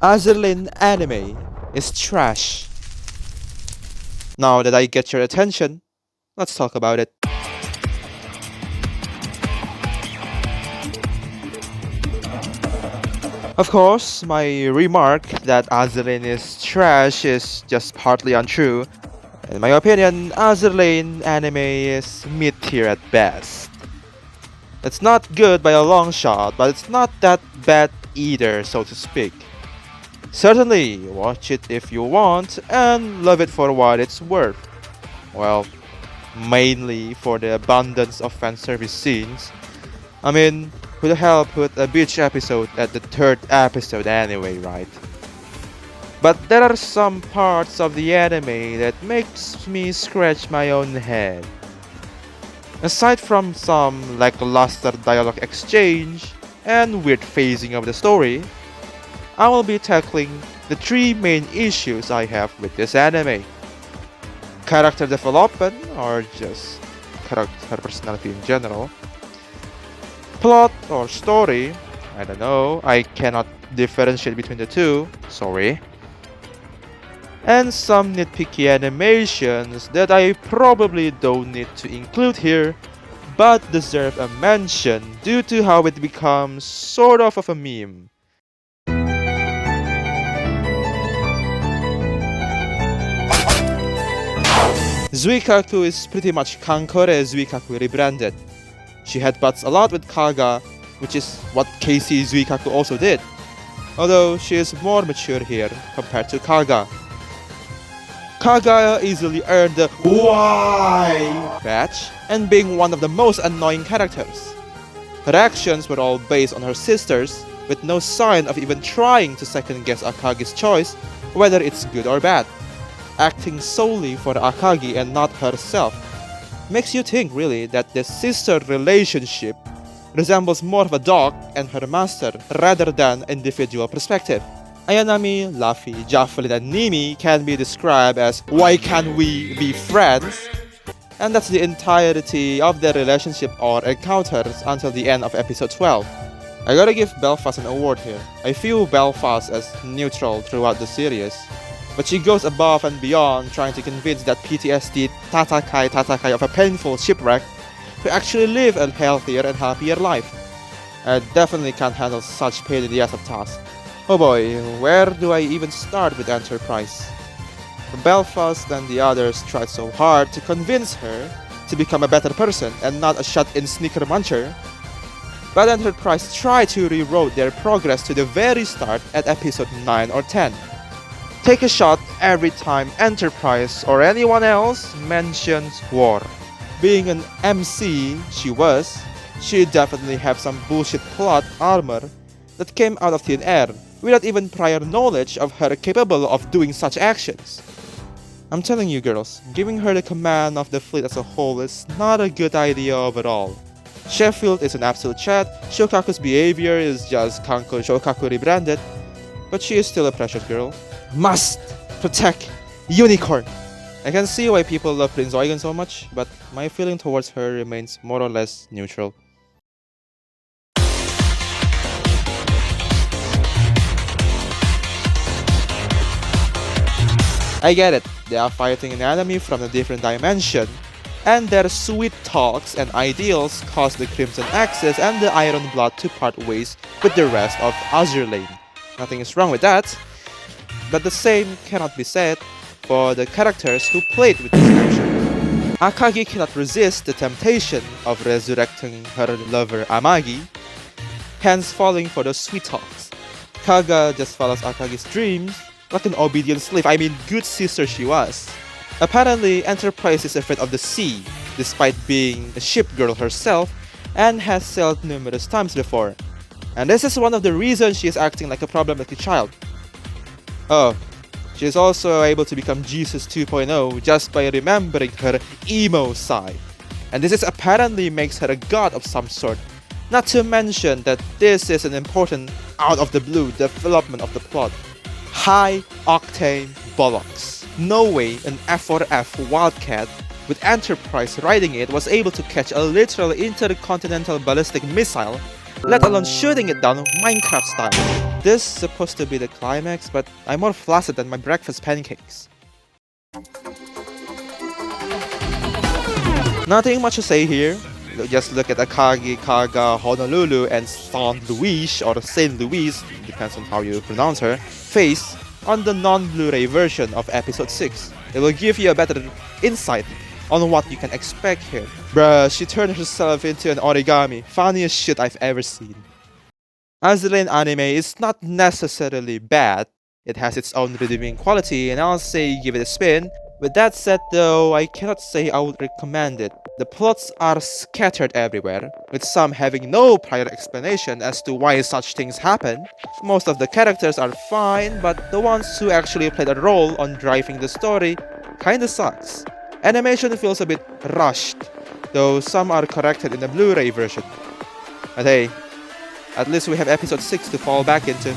Azur Anime is trash. Now that I get your attention, let's talk about it. Of course, my remark that Azur is trash is just partly untrue. In my opinion, Azur Anime is mid-tier at best. It's not good by a long shot, but it's not that bad either, so to speak. Certainly, watch it if you want, and love it for what it's worth. Well, mainly for the abundance of fanservice scenes. I mean, who the hell put a beach episode at the third episode anyway, right? But there are some parts of the anime that makes me scratch my own head. Aside from some lackluster dialogue exchange and weird phasing of the story, I will be tackling the three main issues I have with this anime. Character development, or just character personality in general. Plot or story, I don't know, I cannot differentiate between the two, sorry. And some nitpicky animations that I probably don't need to include here, but deserve a mention due to how it becomes sort of a meme. Zuikaku is pretty much Kankore Zuikaku rebranded. She headbutts a lot with Kaga, which is what Casey Zuikaku also did, although she is more mature here compared to Kaga. Kaga easily earned the Why badge and being one of the most annoying characters. Her actions were all based on her sisters, with no sign of even trying to second guess Akagi's choice, whether it's good or bad. Acting solely for Akagi and not herself makes you think really that the sister relationship resembles more of a dog and her master rather than individual perspective. Ayanami, Luffy, Javelin, and Nimi can be described as why can't we be friends? And that's the entirety of their relationship or encounters until the end of episode 12. I gotta give Belfast an award here. I view Belfast as neutral throughout the series, but she goes above and beyond trying to convince that PTSD Tatakai of a painful shipwreck to actually live a healthier and happier life. I definitely can't handle such pain in the ass of task. Oh boy, where do I even start with Enterprise? Belfast and the others tried so hard to convince her to become a better person and not a shut-in sneaker muncher, but Enterprise tried to rewrite their progress to the very start at episode 9 or 10. Take a shot every time Enterprise or anyone else mentions war. Being an MC she definitely have some bullshit plot armor that came out of thin air without even prior knowledge of her capable of doing such actions. I'm telling you girls, giving her the command of the fleet as a whole is not a good idea overall. Sheffield is an absolute chat, Shokaku's behavior is just Kanko Shokaku rebranded, but she is still a precious girl. Must protect Unicorn! I can see why people love Prince Eugen so much, but my feeling towards her remains more or less neutral. I get it, they are fighting an enemy from a different dimension, and their sweet talks and ideals cause the Crimson Axis and the Iron Blood to part ways with the rest of Azur Lane. Nothing is wrong with that, but the same cannot be said for the characters who played with this version. Akagi cannot resist the temptation of resurrecting her lover Amagi, hence falling for those sweet talks. Kaga just follows Akagi's dreams like an obedient slave, good sister she was. Apparently, Enterprise is afraid of the sea, despite being a ship girl herself, and has sailed numerous times before. And this is one of the reasons she is acting like a problematic child. Oh, she is also able to become Jesus 2.0 just by remembering her emo side. And this is apparently makes her a god of some sort. Not to mention that this is an important out-of-the-blue development of the plot. High-octane bollocks. No way an F4F Wildcat with Enterprise riding it was able to catch a literal intercontinental ballistic missile, let alone shooting it down Minecraft style. this supposed to be the climax, but I'm more flaccid than my breakfast pancakes. Nothing much to say here. Just look at Akagi, Kaga, Honolulu, and Saint Louis, or Saint Louis, depends on how you pronounce her, face on the non-Blu-ray version of episode 6. It will give you a better insight on what you can expect here. Bruh, she turned herself into an origami. Funniest shit I've ever seen. Azur Anime is not necessarily bad. It has its own redeeming quality, and I'll say give it a spin. With that said though, I cannot say I would recommend it. The plots are scattered everywhere, with some having no prior explanation as to why such things happen. Most of the characters are fine, but the ones who actually played a role on driving the story kinda sucks. Animation feels a bit rushed, though some are corrected in the Blu-ray version. But hey, at least we have episode 6 to fall back into.